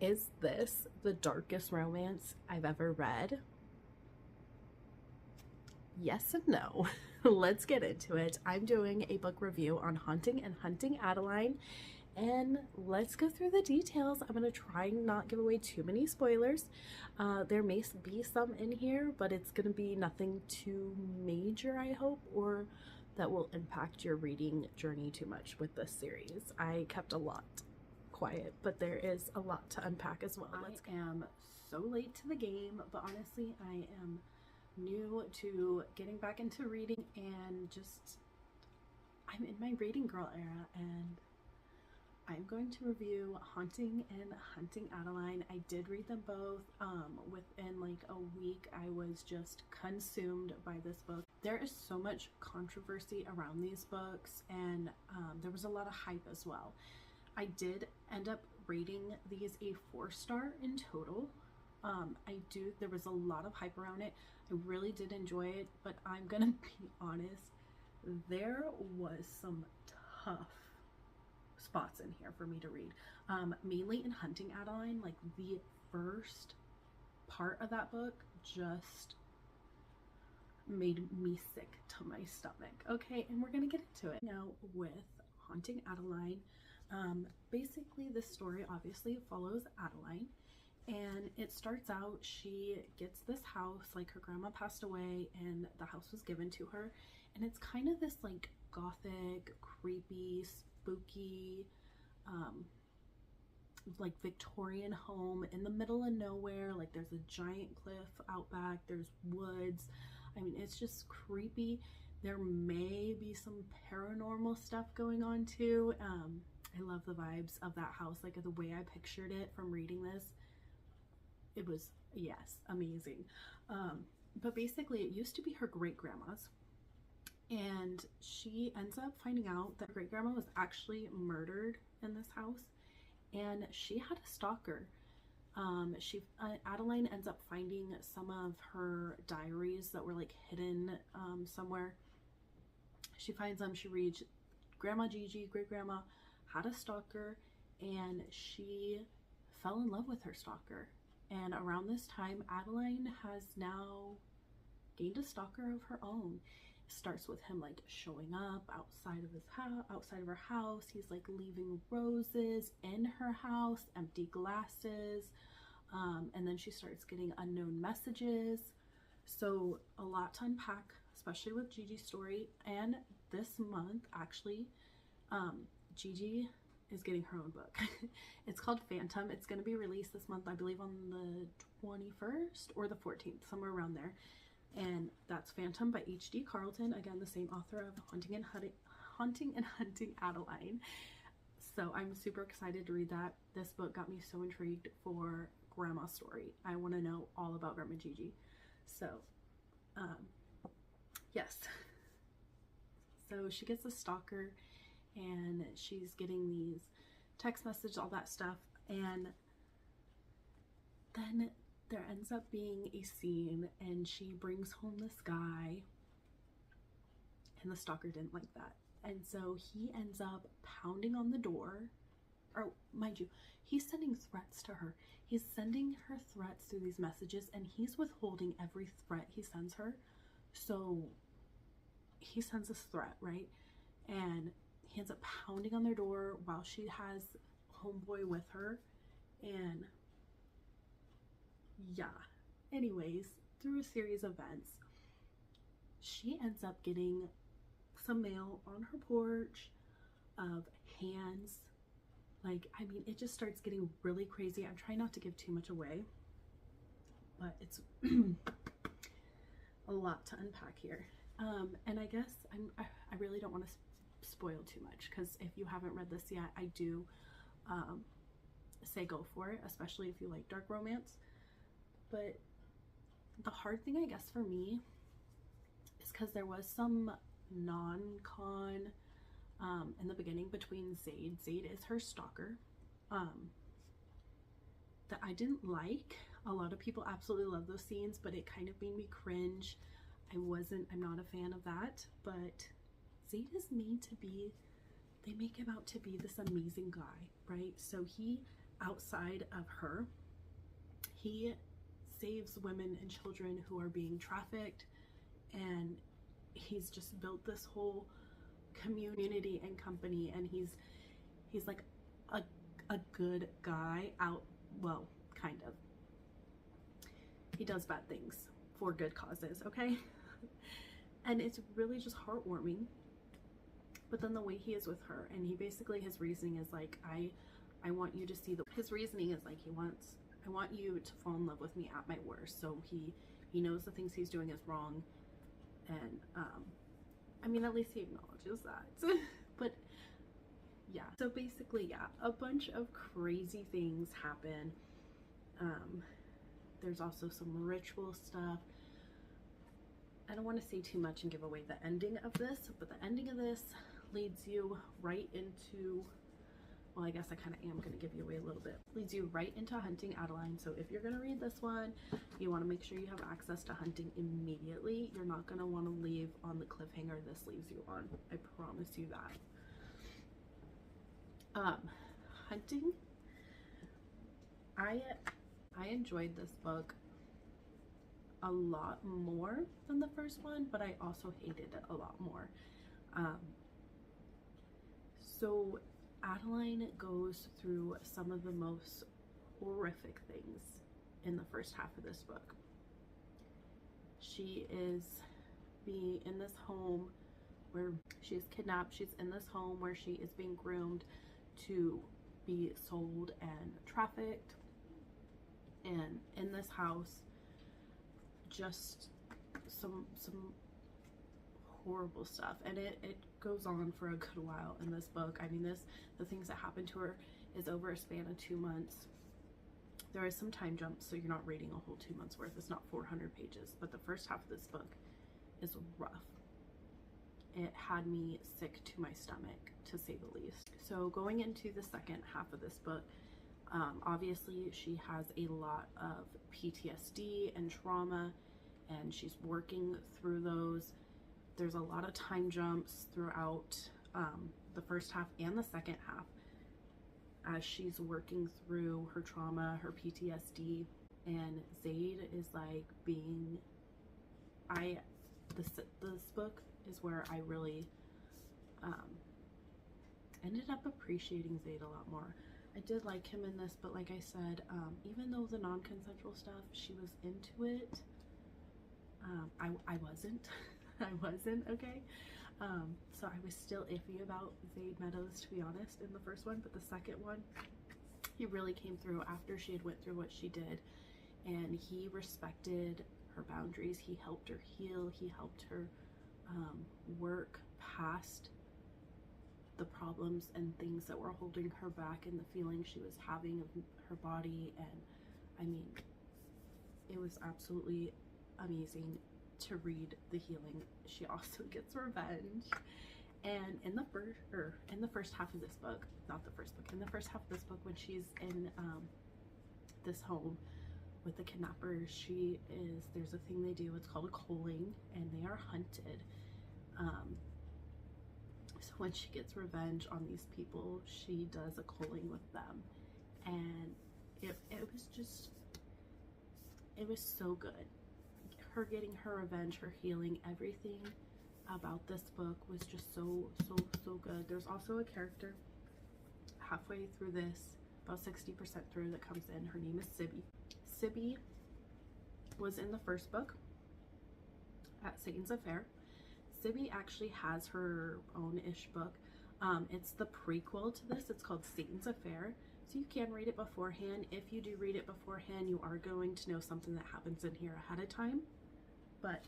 Is this the darkest romance I've ever read? Yes and no. Let's get into it. I'm doing a book review on Haunting and Hunting Adeline, and let's go through the details. I'm going to try and not give away too many spoilers. There may be some in here, but it's going to be nothing too major, I hope, or that will impact your reading journey too much with this series. I kept a lot quiet, but there is a lot to unpack as well. I am so late to the game, but honestly, I am new to getting back into reading, and just I'm in my reading girl era, and I'm going to review Haunting and Hunting Adeline. I did read them both. Within like a week, I was just consumed by this book. There is so much controversy around these books, and there was a lot of hype as well. I did end up rating these a 4-star in total. There was a lot of hype around it. I really did enjoy it, but I'm gonna be honest, there was some tough spots in here for me to read. Mainly in Hunting Adeline, like the first part of that book just made me sick to my stomach. Okay, and we're gonna get into it now with Haunting Adeline. Basically, this story obviously follows Adeline, and it starts out, she gets this house, like her grandma passed away and the house was given to her, and it's kind of this like gothic, creepy, spooky, like Victorian home in the middle of nowhere. Like there's a giant cliff out back, there's woods. I mean, it's just creepy. There may be some paranormal stuff going on too. I love the vibes of that house, like the way I pictured it from reading this. It was, yes, amazing. But basically it used to be her great-grandma's, and she ends up finding out that her great-grandma was actually murdered in this house, and she had a stalker. Adeline ends up finding some of her diaries that were like hidden somewhere. She finds them, she reads Grandma Gigi, great-grandma, had a stalker, and she fell in love with her stalker. And around this time, Adeline has now gained a stalker of her own. It starts with him like showing up outside of his house, outside of her house. He's like leaving roses in her house, empty glasses, and then she starts getting unknown messages. So a lot to unpack, especially with Gigi's story. And this month, actually, Gigi is getting her own book. It's called Phantom. It's going to be released this month, I believe on the 21st or the 14th, somewhere around there. And that's Phantom by H.D. Carlton, again the same author of Haunting and Hunting Adeline. So I'm super excited to read that. This book got me so intrigued for Grandma's story. I want to know all about Grandma Gigi. So yes, so she gets a stalker, and she's getting these text messages, all that stuff, and then there ends up being a scene, and she brings home this guy, and the stalker didn't like that, and so he ends up pounding on the door. Or mind you, he's sending threats to her. He's sending her threats through these messages, and he's withholding every threat he sends her. So he sends this threat, right? And he ends up pounding on their door while she has homeboy with her. And yeah, anyways, through a series of events, she ends up getting some mail on her porch of hands. Like, I mean, it just starts getting really crazy. I'm trying not to give too much away, but it's a lot to unpack here. And I guess I really don't want to spoil too much, because if you haven't read this yet, I do say go for it, especially if you like dark romance. But the hard thing, I guess, for me is because there was some non-con in the beginning between Zaid. Zaid is her stalker, that I didn't like. A lot of people absolutely love those scenes, but it kind of made me cringe. I'm not a fan of that. But Zaid is made to be, they make him out to be this amazing guy, right? So he outside of her, he saves women and children who are being trafficked, and he's just built this whole community and company, and he's like a good guy out, well, kind of. He does bad things for good causes, okay? And it's really just heartwarming. But then the way he is with her, and he basically, his reasoning is like, I want you to see his reasoning is like, I want you to fall in love with me at my worst. So he knows the things he's doing is wrong, and I mean, at least he acknowledges that. But yeah, so basically, yeah, a bunch of crazy things happen. There's also some ritual stuff. I don't want to say too much and give away the ending of this, but the ending of this leads you right into, well, I guess I kind of am going to give you away a little bit. Leads you right into Hunting Adeline. So if you're going to read this one, you want to make sure you have access to Hunting immediately. You're not going to want to leave on the cliffhanger this leaves you on. I promise you that. Hunting, I enjoyed this book a lot more than the first one, but I also hated it a lot more. So Adeline goes through some of the most horrific things in the first half of this book. She is in this home where she is kidnapped. She's in this home where she is being groomed to be sold and trafficked. And in this house, just some horrible stuff, and it goes on for a good while in this book. I mean, the things that happen to her is over a span of 2 months. There is some time jumps, so you're not reading a whole 2 months worth. It's not 400 pages, but the first half of this book is rough. It had me sick to my stomach, to say the least. So going into the second half of this book, obviously she has a lot of PTSD and trauma, and she's working through those. There's a lot of time jumps throughout the first half and the second half as she's working through her trauma, her PTSD. And Zaid is like being, this book is where I really ended up appreciating Zaid a lot more. I did like him in this, but like I said, even though the non-consensual stuff, she was into it, I wasn't. I wasn't, okay? So I was still iffy about Zaid Meadows, to be honest, in the first one, but the second one, he really came through after she had went through what she did, and he respected her boundaries. He helped her heal. He helped her work past the problems and things that were holding her back and the feeling she was having of her body. And I mean, it was absolutely amazing to read the healing. She also gets revenge, and in the first half of this book, not the first book, in the first half of this book, when she's in this home with the kidnappers, there's a thing they do, it's called a culling, and they are hunted. So when she gets revenge on these people, she does a culling with them, and it was so good. Her getting her revenge, her healing, everything about this book was just so good. There's also a character halfway through this, about 60% through, that comes in. Her name is Sibby. Sibby was in the first book at Satan's Affair. Sibby actually has her own-ish book. It's the prequel to this. It's called Satan's Affair. So you can read it beforehand. If you do read it beforehand, you are going to know something that happens in here ahead of time. But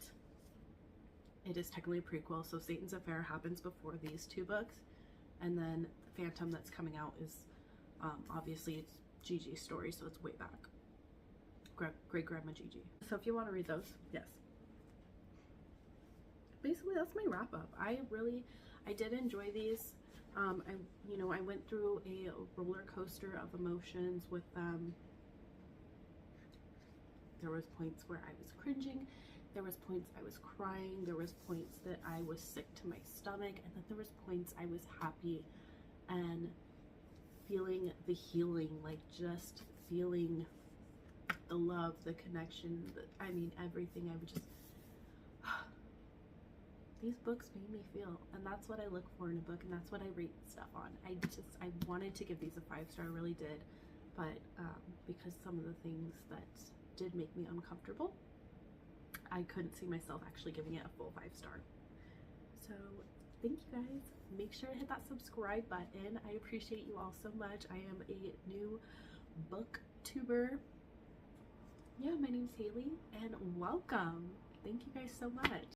it is technically a prequel, so Satan's Affair happens before these two books. And then Phantom that's coming out is, obviously it's Gigi's story, so it's way back. Great-grandma Gigi. So if you want to read those, yes. Basically, that's my wrap-up. I did enjoy these. I went through a roller coaster of emotions with them. There was points where I was cringing. There was points I was crying. There was points that I was sick to my stomach. And then there was points I was happy and feeling the healing, like just feeling the love, the connection, I mean, everything. I would just, these books made me feel, and that's what I look for in a book, and that's what I rate stuff on. I wanted to give these a 5-star, I really did, but because some of the things that did make me uncomfortable, I couldn't see myself actually giving it a full 5-star. So thank you guys. Make sure to hit that subscribe button. I appreciate you all so much. I am a new booktuber. Yeah, my name's Haley, and welcome. Thank you guys so much.